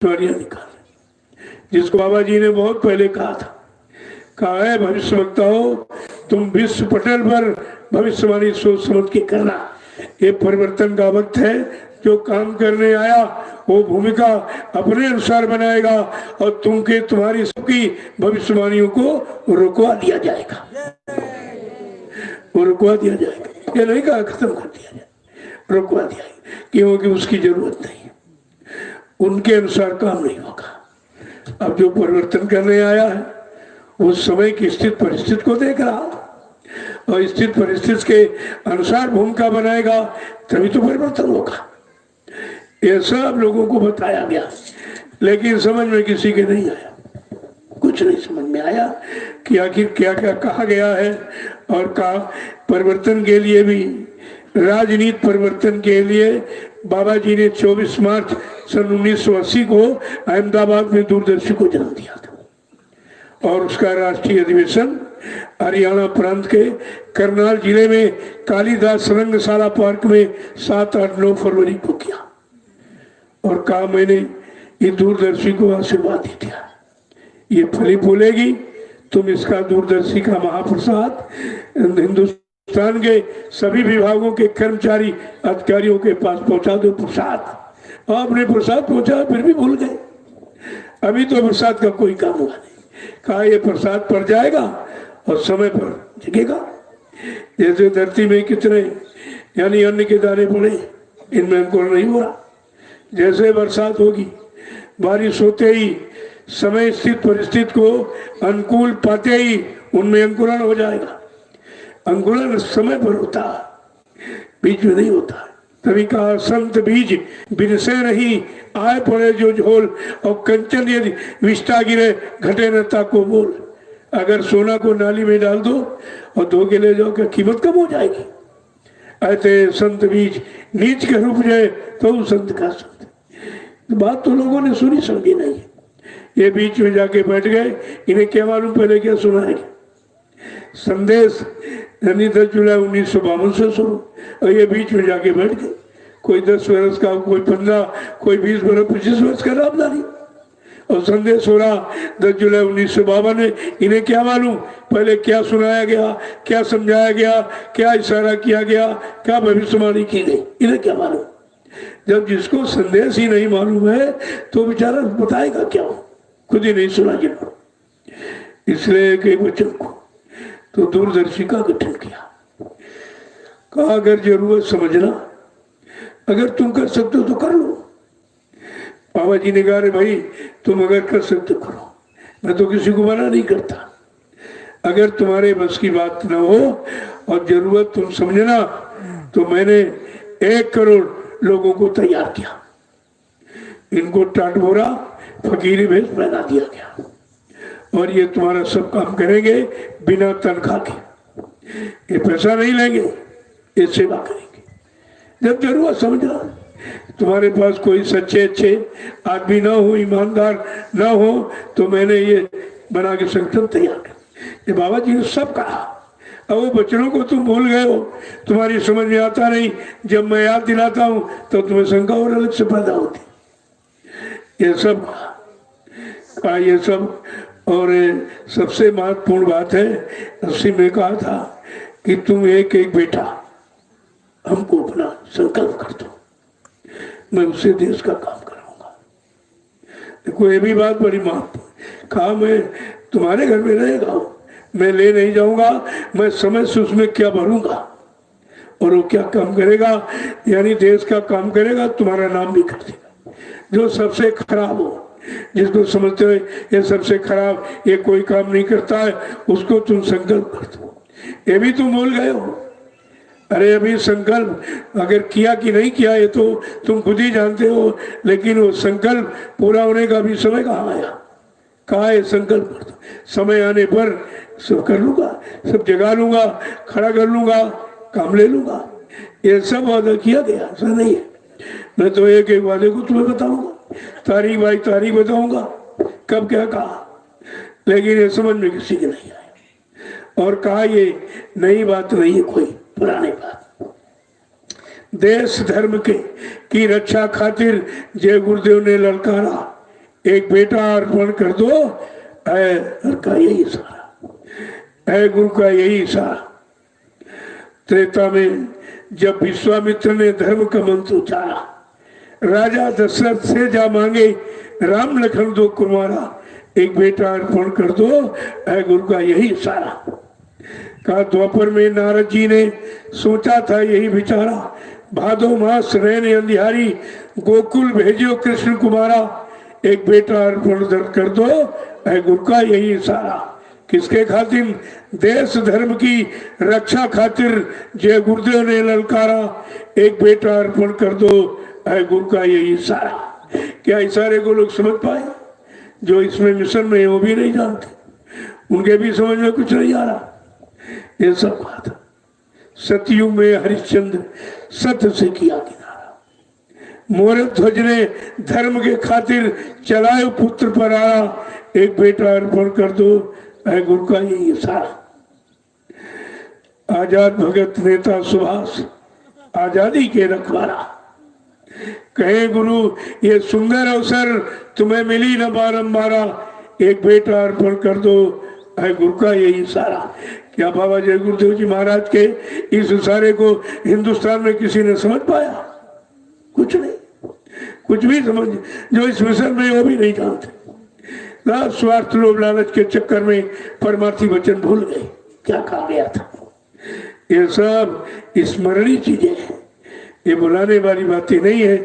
निकाल, जिसको बाबा जी ने बहुत पहले कहा है भविष्य वक्ता हो, तुम विश्व पटल पर भविष्यवाणी सोच समझ के करना। ये परिवर्तन का वक्त है। जो काम करने आया वो भूमिका अपने अनुसार बनाएगा और तुम्हारी सबकी भविष्यवाणियों को रुकवा दिया जाएगा। वो रुकवा दिया जाएगा, ये नहीं कहा खत्म कर दिया जाए, रुकवा दिया, क्योंकि उसकी जरूरत नहीं है, उनके अनुसार काम नहीं होगा। अब जो परिवर्तन करने आया है उस समय की स्थित परिस्थिति को देख रहा और स्थित परिस्थिति के अनुसार भूमिका बनाएगा, तभी तो परिवर्तन होगा। ये सब लोगों को बताया गया, लेकिन समझ में किसी के नहीं आया, कुछ नहीं समझ में आया कि आखिर क्या क्या कहा गया है। और कहा परिवर्तन के लिए भी, राजनीति परिवर्तन के लिए बाबा जी ने 24 मार्च सन 1980 को अहमदाबाद में दूरदर्शी को जन्म दिया था और उसका राष्ट्रीय अधिवेशन हरियाणा प्रांत के करनाल जिले में कालीदास रंगशाला पार्क में 7, 8, 9 फरवरी को किया। और कहा मैंने ये दूरदर्शी को आशीर्वाद दे दिया, ये फली फूलेगी, तुम इसका दूरदर्शी का महाप्रसाद हिंदुस्तान के सभी विभागों के कर्मचारी अधिकारियों के पास पहुंचा दो। प्रसाद, आपने प्रसाद पहुंचा फिर भी भूल गए, अभी तो प्रसाद का कोई काम हुआ नहीं। कहा ये प्रसाद पड़ जाएगा और समय पर जगेगा। जैसे धरती में कितने यानी अन्न के दाने पड़े, इनमें अंकुरण नहीं हो रहा। जैसे बरसात होगी, बारिश होते ही समय स्थित परिस्थिति को अनुकूल पाते ही उनमें अंकुरण हो जाएगा। अंकुरण समय पर होता, बीच में नहीं होता। तभी कहा संत बीज बिनसे नहीं, आए पड़े जो झोल, और कंचन यदि विष्टा गिरे घटे न ताको बोल। अगर सोना को नाली में डाल दो और धो के ले जाओ, क्या कीमत कम हो जाएगी? ऐसे संत बीज नीच के रूप जाए तो संत का संत। बात तो लोगों ने सुनी समझी नहीं, ये बीच में जाके बैठ गए, इन्हें क्या मालूम पहले क्या सुनाएंगे। संदेश यानी 10 जुलाई 1952 से शुरू, और ये बीच में जाके बैठ गए। कोई 10 वर्ष का, कोई 15, कोई 20 वर्ष, 25 वर्ष का रामदारी, और संदेश हो रहा 10 जुलाई 1952 में। इन्हें क्या मालूम पहले क्या सुनाया गया, क्या समझाया गया, क्या इशारा किया गया, क्या भविष्यवाणी की गई, इन्हें क्या मालूम। जब जिसको संदेश ही नहीं मालूम है तो बेचारा बताएगा क्या, खुद ही नहीं सुना जिनको। इसलिए एक बच्चों को तो दूरदर्शी का गठन किया। कहा अगर जरूरत समझना, अगर तुम कर सकते हो तो कर लो। बाबा जी ने कहा रे भाई तुम अगर कर सकते हो करो, मैं तो किसी को मना नहीं करता। अगर तुम्हारे बस की बात न हो और जरूरत तुम समझना, तो मैंने 1 करोड़ लोगों को तैयार किया। इनको टाटभोरा फकीरी भेष पहना दिया गया और ये तुम्हारा सब काम करेंगे बिना तनख्वाह के, ये पैसा नहीं लेंगे, ये सेवा करेंगे। जब जरूरत समझना, तुम्हारे पास कोई सच्चे अच्छे आदमी ना हो, ईमानदार ना हो, तो मैंने ये बना के संगठन तैयार कर। ये बाबा जी ने सब कहा। अब वो बच्चों को तुम भूल गए हो, तुम्हारी समझ में आता नहीं। जब मैं याद दिलाता हूं तो तुम्हें शंका और अलग से पैदा होती। ये सब का ये सब, और सबसे महत्वपूर्ण बात है, उसी में कहा था कि तुम एक एक बेटा हमको अपना संकल्प कर दो, मैं उससे देश का काम कराऊंगा। देखो ये भी बात बड़ी महत्वपूर्ण। कहा मैं तुम्हारे घर में रहेगा, मैं ले नहीं जाऊंगा, मैं समय से उसमें क्या भरूंगा और वो क्या काम करेगा, यानी देश का काम करेगा, तुम्हारा नाम भी कर देगा। जो सबसे खराब हो, जिसको समझते हो ये सबसे खराब, ये कोई काम नहीं करता है, उसको तुम संकल्प कर दो। ये भी तुम भूल गए हो। अरे अभी संकल्प अगर किया कि नहीं किया ये तो तुम खुद ही जानते हो, लेकिन वो संकल्प पूरा होने का भी समय कहाँ आया। कहा है संकल्प कर दो, समय आने पर सब कर लूंगा, सब जगा लूंगा, खड़ा कर लूंगा, काम ले लूंगा। ये सब वादा किया गया, ऐसा नहीं है। मैं तो एक एक वादे को तुम्हें बताऊंगा, तारीख बाई तारीख बताऊंगा कब क्या कहा, लेकिन ये समझ में किसी के नहीं आया। और कहा ये नई बात नहीं है, कोई पुरानी बात। देश धर्म के की रक्षा खातिर जय गुरुदेव ने ललकारा, एक बेटा अर्पण कर दो, ऐ का यही इशारा, ऐ गुरु का यही इशारा। त्रेता में जब विश्वामित्र ने धर्म का मंत्र उचारा, राजा दशरथ से जा मांगे राम लखन दो कुमारा, एक बेटा अर्पण कर दो, ऐ गुरु का यही इशारा। कहा द्वापर में नारद जी ने सोचा था यही विचारा, भादो मास रहने अंधियारी, गोकुल भेजो कृष्ण कुमारा, एक बेटा अर्पण कर दो, ऐ गुरु का यही इशारा। किसके खातिर? देश धर्म की रक्षा खातिर जय गुरुदेव ने ललकारा, एक बेटा अर्पण कर दो, ऐ गुरु का यही इशारा। क्या इशारे को लोग समझ पाए? जो इसमें मिशन में है वो भी नहीं जानते, उनके भी समझ में कुछ नहीं आ रहा। ये सब बात सतयुग में हरिश्चंद्र सत्य से किया किनारा, मोर ध्वज ने धर्म के खातिर चलाए पुत्र पर आया, एक बेटा अर्पण कर दो, ऐ गुरु का यही इशारा। आजाद भगत नेता सुभाष आजादी के रखवाला, कहे गुरु ये सुंदर अवसर तुम्हें मिली न बारंबारा, एक बेटा अर्पण कर दो, ऐ गुरु का यही इशारा। क्या बाबा जय गुरुदेव जी महाराज के इस इशारे को हिंदुस्तान में किसी ने समझ पाया? कुछ नहीं, कुछ भी समझ, जो इस मिशन में वो भी नहीं जानते। स्वार्थ लोभ लालच के चक्कर में परमार्थी वचन भूल गए, क्या कहा गया था। ये सब स्मरणीय चीजें हैं, ये बुलाने वाली बातें नहीं है,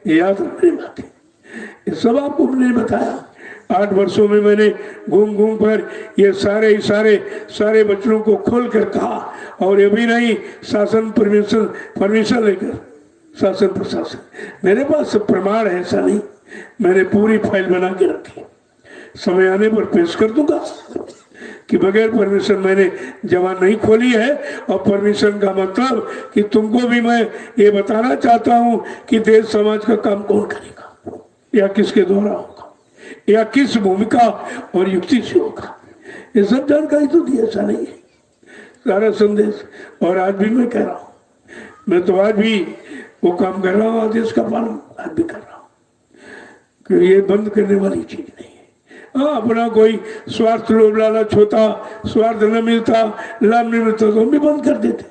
ये याद रखने बातें। ये सब आपको मैंने बताया। 8 वर्षों में मैंने घूम घूम कर ये सारे इशारे सारे बच्चों को खोल कर कहा, और ये भी नहीं शासन परमिशन लेकर शासन प्रशासन, मेरे पास सब प्रमाण है, ऐसा नहीं, मैंने पूरी फाइल बना के रखी, समय आने पर पेश कर दूंगा कि बगैर परमिशन मैंने जमा नहीं खोली है। और परमिशन का मतलब कि तुमको भी मैं ये बताना चाहता हूं कि देश समाज का काम कौन करेगा, या किसके द्वारा होगा, या किस भूमिका और युक्ति से होगा, ये सब जानकारी तो दी, ऐसा नहीं है सारा संदेश। और आज भी मैं कह रहा हूं, मैं तो आज भी वो काम कर रहा हूं, आदेश का पालन आज भी कर रहा हूं, कि ये बंद करने वाली चीज नहीं है। हाँ, अपना कोई स्वार्थ लोभ लालच होता, स्वार्थ न मिलता, लाभ नहीं मिलता तो हम भी बंद कर देते,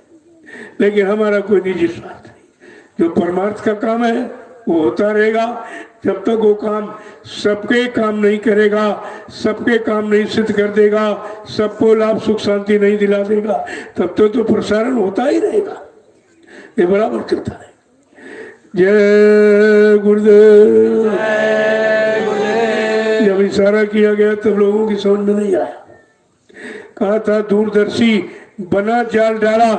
लेकिन हमारा कोई निजी स्वार्थ नहीं। जो परमार्थ का काम है वो होता रहेगा, जब तक वो काम सबके काम नहीं करेगा, सबके काम नहीं सिद्ध कर देगा, सबको लाभ सुख शांति नहीं दिला देगा, तब तक तो प्रसारण होता ही रहेगा, ये बराबर चलता है। जय गुरुदेव। जब इशारा किया गया तब लोगों की समझ में नहीं आया, कहा था दूरदर्शी बना जाल डाला,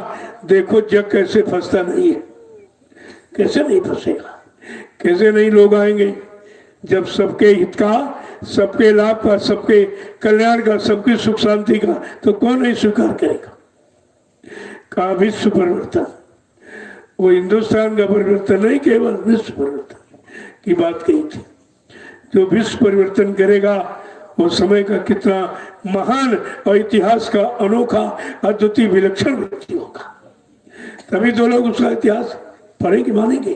देखो जग कैसे फंसता नहीं है। कैसे नहीं फंसेगा, कैसे नहीं लोग आएंगे, जब सबके हित का, सबके लाभ का, सबके कल्याण का, सबकी सुख शांति का, तो कौन नहीं स्वीकार करेगा। कहा विश्व परिवर्तन, वो हिंदुस्तान का परिवर्तन नहीं, केवल विश्व परिवर्तन की बात कही थी। जो विश्व परिवर्तन करेगा वो समय का कितना महान और इतिहास का अनोखा अद्वितीय विलक्षण व्यक्ति होगा, तभी तो लोग उसका इतिहास पढ़ेंगे मानेंगे।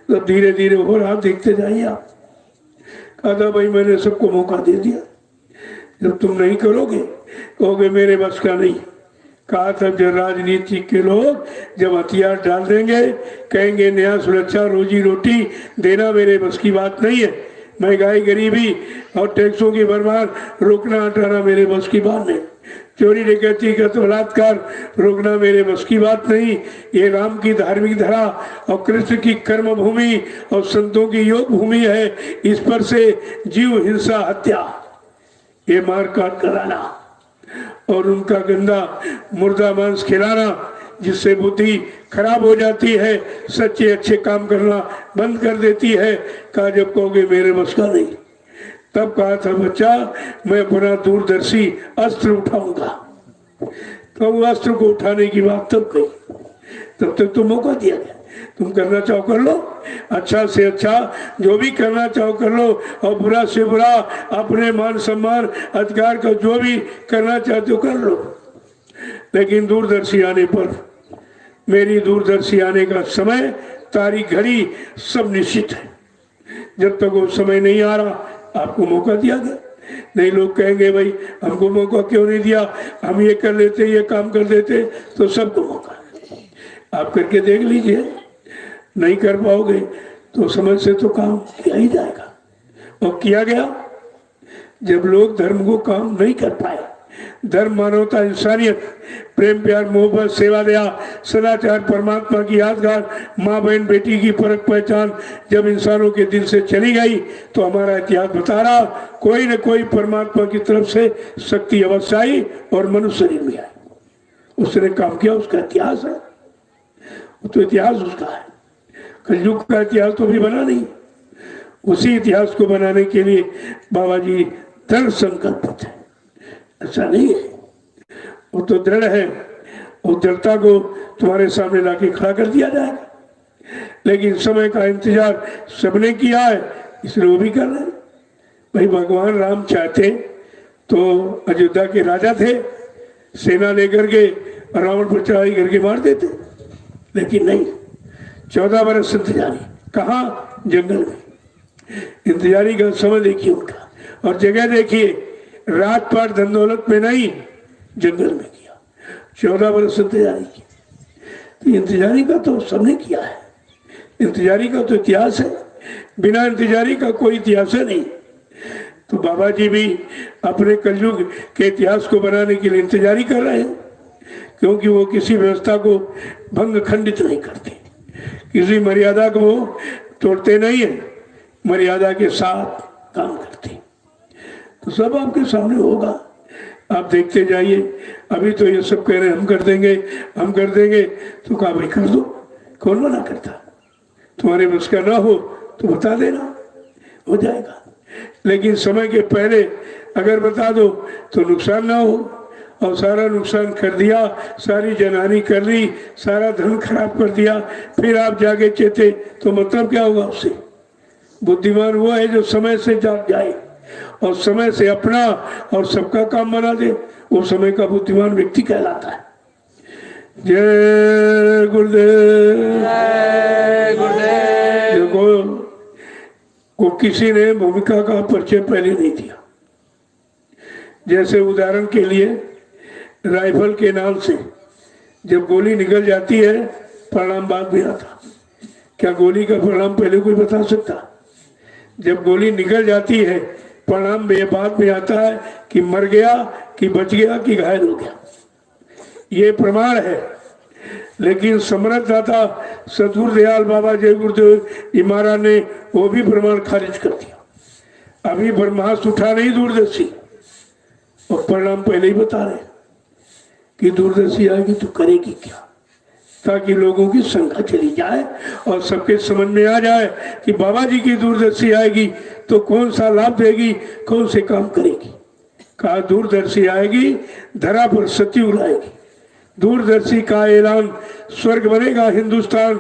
तो धीरे धीरे हो रहा, देखते जाइए आप। कहा था भाई मैंने सबको मौका दे दिया, जब तुम नहीं करोगे कहोगे मेरे बस का नहीं। कहा था जब राजनीति के लोग जब हथियार डाल देंगे, कहेंगे न्याय सुरक्षा रोजी रोटी देना मेरे बस की बात नहीं है, महंगाई गरीबी और टैक्सों की बर्बाद रोकना हटाना मेरे बस की बात नहीं, चोरी डकैती का बलात्कार रोकना मेरे बस की बात नहीं। ये राम की धार्मिक धरा और कृष्ण की कर्म भूमि और संतों की योग भूमि है, इस पर से जीव हिंसा हत्या, ये मार काट कराना और उनका गंदा मुर्दा मांस खिलाना, जिससे बुद्धि खराब हो जाती है, सच्चे अच्छे काम करना बंद कर देती है। कहा जब कहोगे मेरे बस का नहीं, तब कहा था बच्चा मैं अपना दूरदर्शी अस्त्र उठाऊंगा। तो वो अस्त्र को उठाने की बात तब कही, तब तक तो मौका दिया गया, तुम करना चाहो कर लो, अच्छा से अच्छा जो भी करना चाहो कर लो, और बुरा से बुरा अपने मान सम्मान अधिकार का जो भी करना चाहते हो कर लो। लेकिन दूरदर्शी आने पर, मेरी दूरदर्शी आने का समय तारीख घड़ी सब निश्चित है। जब तक वो समय नहीं आ रहा आपको मौका दिया गया। नहीं, लोग कहेंगे भाई हमको मौका क्यों नहीं दिया, हम ये कर लेते, ये काम कर देते, तो सबको मौका। आप करके देख लीजिए, नहीं कर पाओगे तो समझ से तो काम किया ही जाएगा। और किया गया। जब लोग धर्म को काम नहीं कर पाए, धर्म मानवता इंसानियत प्रेम प्यार मोहब्बत सेवा दया सदाचार परमात्मा की यादगार माँ बहन बेटी की फर्क पहचान जब इंसानों के दिल से चली गई, तो हमारा इतिहास बता रहा कोई न कोई परमात्मा की तरफ से शक्ति अवश्य आई और मनुष्य शरीर में आई। उसने काम किया, उसका इतिहास है, वो तो इतिहास उसका है। कलयुग का इतिहास तो भी बना नहीं। उसी इतिहास को बनाने के लिए बाबा जी दृढ़ संकल्पित है। ऐसा नहीं है, वो तो दृढ़ है। उस दृढ़ता को तुम्हारे सामने लाके खड़ा कर दिया जाएगा। लेकिन समय का इंतजार सबने किया है, इसलिए वो भी कर रहे हैं। भाई भगवान राम चाहते तो अयोध्या के राजा थे, सेना लेकर के रावण पर चढ़ाई करके मार देते, लेकिन नहीं। 14 बरस इंतजारी, कहाँ? जंगल में। इंतजारी का समय देखिए उनका, और जगह देखिए, रात पार धन दौलत में नहीं, जंगल में किया। 14 बरस इंतजारी की। तो इंतजारी का तो सबने किया है, इंतजारी का तो इतिहास है। बिना इंतजारी का कोई इतिहास है नहीं। तो बाबा जी भी अपने कलयुग के इतिहास को बनाने के लिए इंतजारी कर रहे हैं, क्योंकि वो किसी व्यवस्था को भंग खंडित नहीं करते, किसी मर्यादा को तोड़ते नहीं है, मर्यादा के साथ काम करते। तो सब आपके सामने होगा, आप देखते जाइए। अभी तो ये सब कह रहे हैं हम कर देंगे, हम कर देंगे, तो कहा भाई कर दो, कौन मना करता? तुम्हारे बस का ना हो तो बता देना, हो जाएगा। लेकिन समय के पहले अगर बता दो तो नुकसान ना हो, और सारा नुकसान कर दिया, सारी जनहानि कर ली, सारा धन खराब कर दिया, फिर आप जाके चेते तो मतलब क्या होगा उससे? बुद्धिमान वो है जो समय से जाग जाए और समय से अपना और सबका काम बना दे, वो समय का बुद्धिमान व्यक्ति कहलाता है। जय गुरुदेव, जय गुरुदेव। देखो, को किसी ने भूमिका का परिचय पहले नहीं दिया। जैसे उदाहरण के लिए राइफल के नाम से जब गोली निकल जाती है, परिणाम बाद में आता। क्या गोली का परिणाम पहले कोई बता सकता? जब गोली निकल जाती है, परिणाम बाद में आता है कि मर गया, कि बच गया, कि घायल हो गया। ये प्रमाण है। लेकिन समर्थ दाता सदगुरु दयाल बाबा जय गुरुदेव महाराज ने वो भी प्रमाण खारिज कर दिया। अभी ब्रह्मास्त्र उठा नहीं दूरदर्शी, और परिणाम पहले ही बता रहे कि दूरदर्शी आएगी तो करेगी क्या, ताकि लोगों की संख्या चली जाए और सबके समझ में आ जाए कि बाबा जी की दूरदर्शी आएगी तो कौन सा लाभ देगी, कौन से काम करेगी। कहा दूरदर्शी आएगी, धरा पर सतयुग लाएगी। दूरदर्शी का ऐलान, स्वर्ग बनेगा हिंदुस्तान।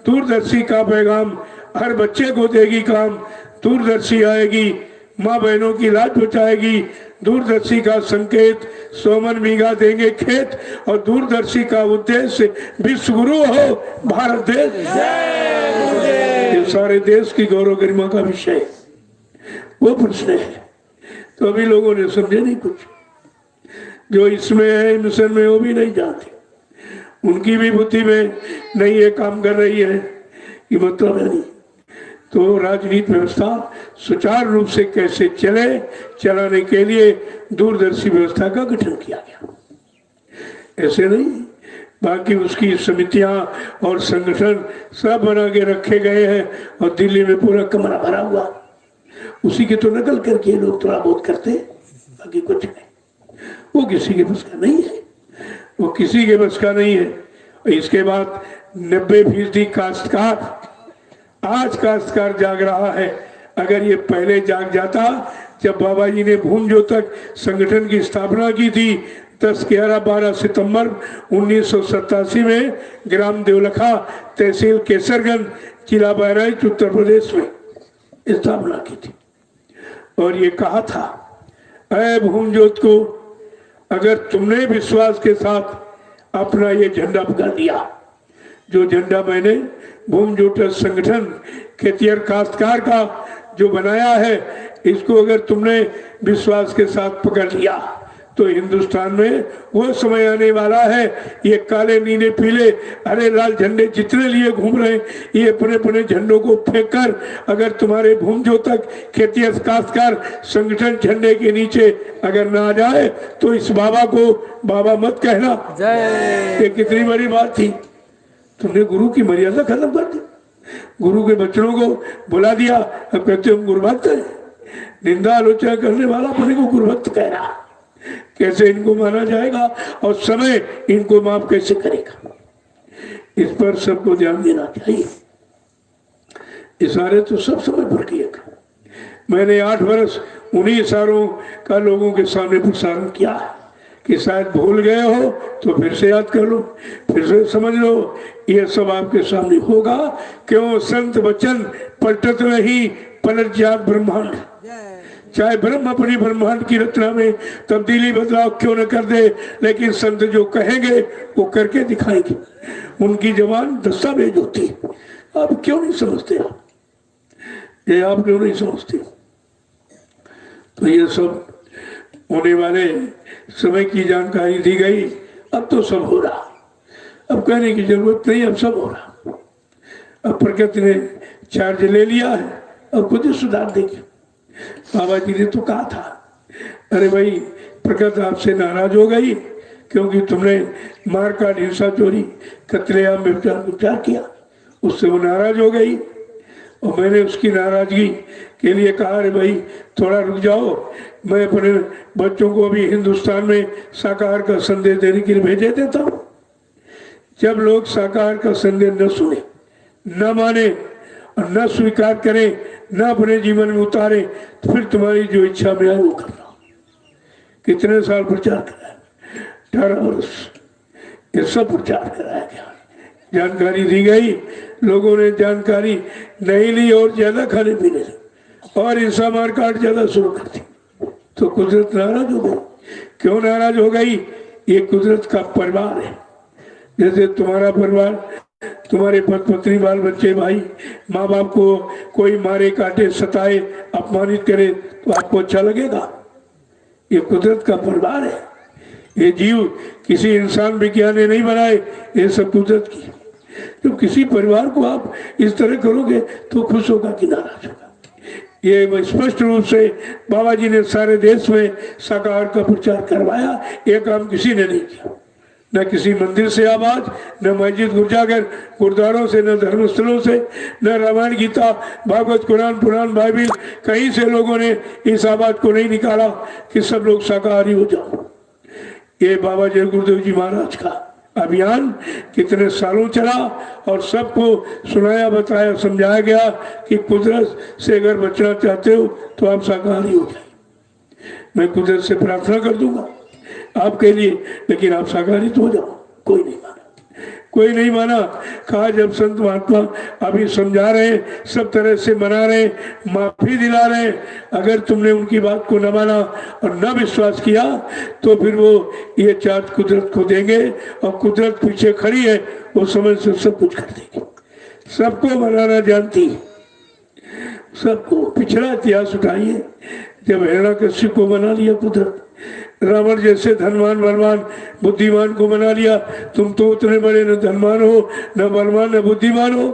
दूरदर्शी का पैगाम हर बच्चे को देगी काम। दूरदर्शी आएगी, माँ बहनों की लाज बचाएगी। दूरदर्शी का संकेत, सोमन बीघा देंगे खेत। और दूरदर्शी का उद्देश्य विश्व गुरु हो भारत देश। ये सारे देश की गौरव गरिमा का विषय वो प्रश्न है। तो अभी लोगों ने समझे नहीं कुछ, जो इसमें है मिशन में वो भी नहीं जानते, उनकी भी बुद्धि में नहीं ये काम कर रही है कि मतलब है नहीं। तो राजनीति व्यवस्था सुचारू रूप से कैसे चले, चलाने के लिए दूरदर्शी व्यवस्था का गठन किया गया। ऐसे नहीं, बाकी उसकी समितियां और संगठन सब बना के रखे गए हैं, और दिल्ली में पूरा कमरा भरा हुआ। उसी की तो नकल करके लोग थोड़ा बहुत करते, बाकी कुछ नहीं। वो किसी के बस का नहीं है, वो किसी के बस का नहीं है। इसके बाद 90% काश्तकार, आज काश्तकार जाग रहा है। अगर ये पहले जाग जाता, जब बाबा जी ने भूम ज्योतक संगठन की स्थापना की थी 10, 11, 12 सितंबर 1987 में ग्राम देवलखा, तहसील केसरगंज, जिला बहराइच, उत्तर प्रदेश में स्थापना की थी। और ये कहा था, अय भूम ज्योत को, अगर तुमने विश्वास के साथ अपना ये झंडा पकड़ लिया, जो झंडा मैंने भूम ज्योत संगठन खेतिहर काश्तकार का जो बनाया है, इसको अगर तुमने विश्वास के साथ पकड़ लिया तो हिंदुस्तान में वो समय आने वाला है, ये काले नीले पीले हरे लाल झंडे जितने लिए घूम रहे हैं, ये अपने अपने झंडों को फेंक कर अगर तुम्हारे भूमजों तक खेती काश्तकार संगठन झंडे के नीचे अगर ना आ जाए तो इस बाबा को बाबा मत कहना। ये कितनी बड़ी बात थी। तुमने गुरु की मर्यादा खत्म कर दी, गुरु के बच्चों को बुला दिया, अब कहते हम गुरुभक्त हैं। निंदा आलोचना करने वाला अपने को गुरुभक्त कह रहा, कैसे इनको माना जाएगा और समय इनको माफ कैसे करेगा? इस पर सबको ध्यान देना चाहिए। इशारे तो सब समय पर किए। मैंने 8 वर्ष उन्हीं इशारों का लोगों के सामने प्रसारण किया कि शायद भूल गए हो तो फिर से याद कर लो, फिर से समझ लो। ये सब आपके सामने होगा। क्यों? संत वचन पलटत नहीं, पलट जात ब्रह्मांड। चाहे ब्रह्म अपनी ब्रह्मांड की रचना में तब्दीली बदलाव क्यों न कर दे, लेकिन संत जो कहेंगे वो करके दिखाएंगे। उनकी जबान दस्तावेज होती है। आप क्यों नहीं समझते? ये आप क्यों नहीं समझते? तो ये सब होने वाले समय की जानकारी दी गई। अब तो सब हो रहा, अब कहने की जरूरत नहीं, अब सब हो रहा। अब प्रकृति ने चार्ज ले लिया है, अब खुद ही सुधार देगी। बाबा जी ने तो कहा था, अरे भाई प्रकृति आपसे नाराज हो गई क्योंकि तुमने मारकाट हिंसा चोरी कत्लेआम विचार किया, उससे वो नाराज हो गई। और मैंने उसकी नाराजगी के लिए कहा, अरे भाई थोड़ा रुक जाओ, मैं अपने बच्चों को भी हिंदुस्तान में शाकाहार का संदेश देने के लिए भेजे देता हूँ। जब लोग शाकाहार का संदेश न सुने, न माने और न स्वीकार करें, न अपने जीवन में उतारे, तो फिर तुम्हारी जो इच्छा में आए वो करना। कितने साल प्रचार कराया? 18 वर्ष ये सब प्रचार कराया गया, जानकारी दी गई, लोगों ने जानकारी नहीं ली और ज्यादा खाने पीने लगे और हिंसा मारकाट ज्यादा शुरू कर दी। तो कुदरत नाराज हो गई। क्यों नाराज हो गई? ये कुदरत का परिवार है। जैसे तुम्हारा परिवार, तुम्हारे पत्नी बाल बच्चे भाई माँ बाप को कोई मारे काटे सताए अपमानित करे तो आपको अच्छा लगेगा? ये कुदरत का परिवार है। ये जीव किसी इंसान विज्ञान ने नहीं बनाए, ये सब कुदरत की। तो किसी परिवार को आप इस तरह करोगे तो खुश होगा कि नाराज होगा? ये स्पष्ट रूप से बाबा जी ने सारे देश में शाकाहार का प्रचार करवाया। ये काम किसी ने नहीं किया, न किसी मंदिर से आवाज, न मस्जिद गिरजाघर गुरुद्वारों से, न धर्मस्थलों से, न रामायण गीता भागवत कुरान पुराण बाइबिल कहीं से लोगों ने इस आवाज को नहीं निकाला कि सब लोग शाकाहारी हो जाओ। ये बाबा जय गुरुदेव जी महाराज का अभियान कितने सालों चला और सबको सुनाया बताया समझाया गया कि कुदरत से अगर बचना चाहते हो तो आप शाकाहारी हो जाए। मैं कुदरत से प्रार्थना कर दूंगा आपके लिए, लेकिन आप शाकाहारी तो हो जाओ। कोई नहीं माना, कोई नहीं माना। कहा जब संत महात्मा अभी समझा रहे, सब तरह से मना रहे, माफी दिला रहे, अगर तुमने उनकी बात को न माना और न विश्वास किया तो फिर वो ये चार्ज कुदरत को देंगे और कुदरत पीछे खड़ी है, वो समय से सब कुछ कर देगी। सबको मनाना जानती, सबको। पिछड़ा इतिहास उठाइए, जब हिरण्यकश्यप को मना लिया कुदरत, रावण जैसे धनवान बलवान बुद्धिमान को मना लिया, तुम तो उतने बड़े न धनवान हो न बलवान न बुद्धिमान हो,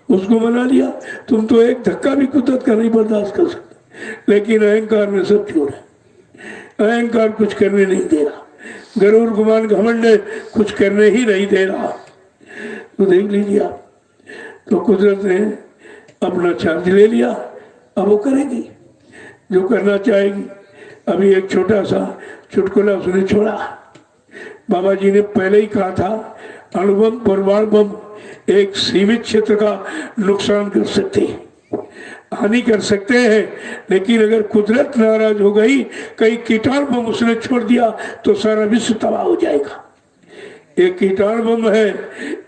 उसको मना लिया। तुम तो एक धक्का भी कुदरत का नहीं बर्दाश्त कर सकते। लेकिन अहंकार में सब चोर है, अहंकार कुछ करने नहीं दे रहा, गरुड़ गुमान घमंड कुछ करने ही नहीं दे रहा। तो देख लीजिए आप, तो कुदरत ने अपना चार्ज ले लिया, अब वो करेगी जो करना चाहेगी। अभी एक छोटा सा चुटकुला उसने छोड़ा। बाबा जी ने पहले ही कहा था, अणुबम परमाणु बम एक सीमित क्षेत्र का नुकसान कर सकते हैं, हानि कर सकते हैं, लेकिन अगर कुदरत नाराज हो गई, कई कीटाणु बम उसने छोड़ दिया तो सारा विश्व तबाह हो जाएगा। एक कीटाणु बम है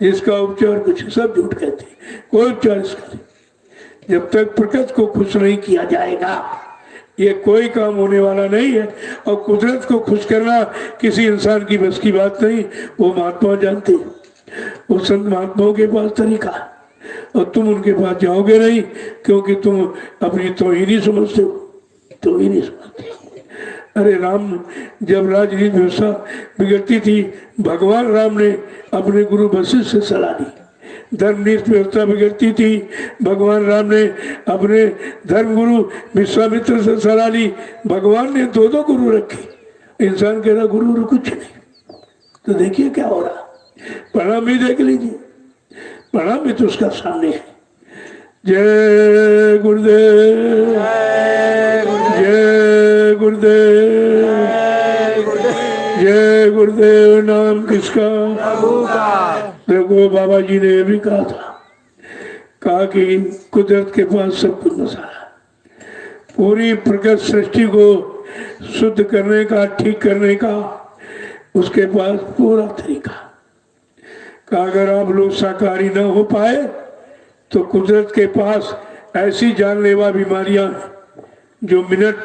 जिसका उपचार कुछ सब झूठ कहते हैं, कोई उपचार इसका नहीं। जब तक प्रकृति को खुश नहीं किया जाएगा ये कोई काम होने वाला नहीं है। और कुदरत को खुश करना किसी इंसान की बस की बात नहीं, वो महात्मा जानते हैं, वो संत महात्माओं के पास तरीका। और तुम उनके पास जाओगे नहीं, क्योंकि तुम अपनी तौहीनी समझते हो, तौहीनी समझते हो। अरे राम, जब राजनीति व्यवस्था बिगड़ती थी, भगवान राम ने अपने गुरु वशिष्ठ से सलाह ली। धर्मनीति व्यवस्था बिगड़ती थी, भगवान राम ने अपने धर्मगुरु विश्वामित्र से सलाह ली। भगवान ने दो दो गुरु रखे। इंसान कह रहा गुरु कुछ नहीं, तो देखिए क्या हो रहा। प्रणाम भी देख लीजिए, प्रणाम भी तो उसका सामने है। जय गुरुदेव, जय गुरुदेव, जय गुरुदेव। नाम किसका? देखो बाबा जी ने भी कहा था, कहा कि कुदरत के पास सब कुछ नजारा, पूरी प्रकृति सृष्टि को शुद्ध करने का, ठीक करने का उसके पास पूरा तरीका। का अगर आप लोग शाकाहारी न हो पाए तो कुदरत के पास ऐसी जानलेवा बीमारियां हैं जो मिनट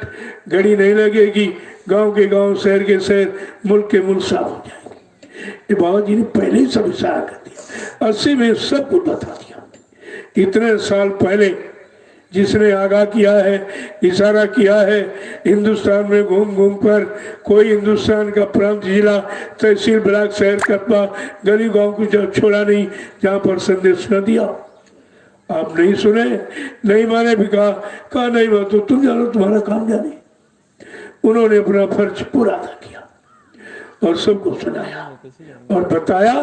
घड़ी नहीं लगेगी, गांव के गांव, शहर के शहर, मुल्क के मुल्क साफ हो जाएंगे। ये बाबा जी ने पहले ही सब इशारा कर दिया, 80 में सब कुछ बता दिया। इतने साल पहले जिसने आगाह किया है, इशारा किया है, हिंदुस्तान में घूम घूम कर कोई हिंदुस्तान का प्रांत, जिला, तहसील, ब्लॉक, शहर, कस्बा, गली गांव को छोड़ा नहीं जहां पर संदेश न दिया। आप नहीं सुने, नहीं माने भी कहा नहीं मानो तो तुम जानो, तुम्हारा काम जाने। उन्होंने अपना फर्ज पूरा अदा किया और सबको सुनाया और बताया,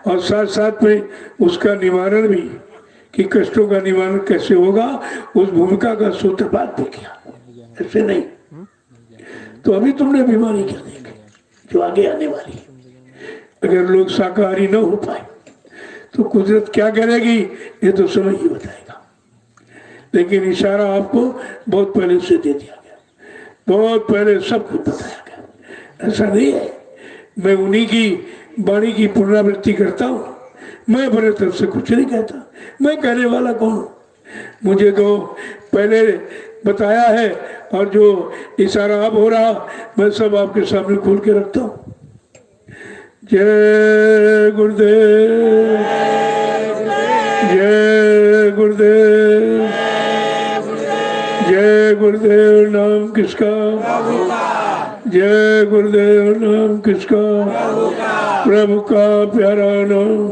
और साथ साथ में उसका निवारण भी, कि कष्टों का निवारण कैसे होगा, उस भूमिका का सूत्रपात भी किया। ऐसे नहीं तो अभी तुमने बीमारी क्या देखी जो आगे आने वाली है। अगर लोग शाकाहारी न हो पाए तो कुदरत क्या करेगी, ये तो समय ही बताएगा। लेकिन इशारा आपको बहुत पहले से दे दिया गया, बहुत पहले सब कुछ बताया गया। ऐसा नहीं है मैं उन्हीं की वाणी की पुनरावृत्ति करता हूँ, मैं अपने तरफ से कुछ नहीं कहता। मैं कहने वाला कौन हूँ? मुझे तो पहले बताया है, और जो इशारा अब हो रहा मैं सब आपके सामने खोल के रखता हूँ। जय गुरुदेव, जय गुरुदेव, जय गुरुदेव। नाम किसका? जय गुरुदेव। नाम किसका? प्रभु का प्यारा नाम।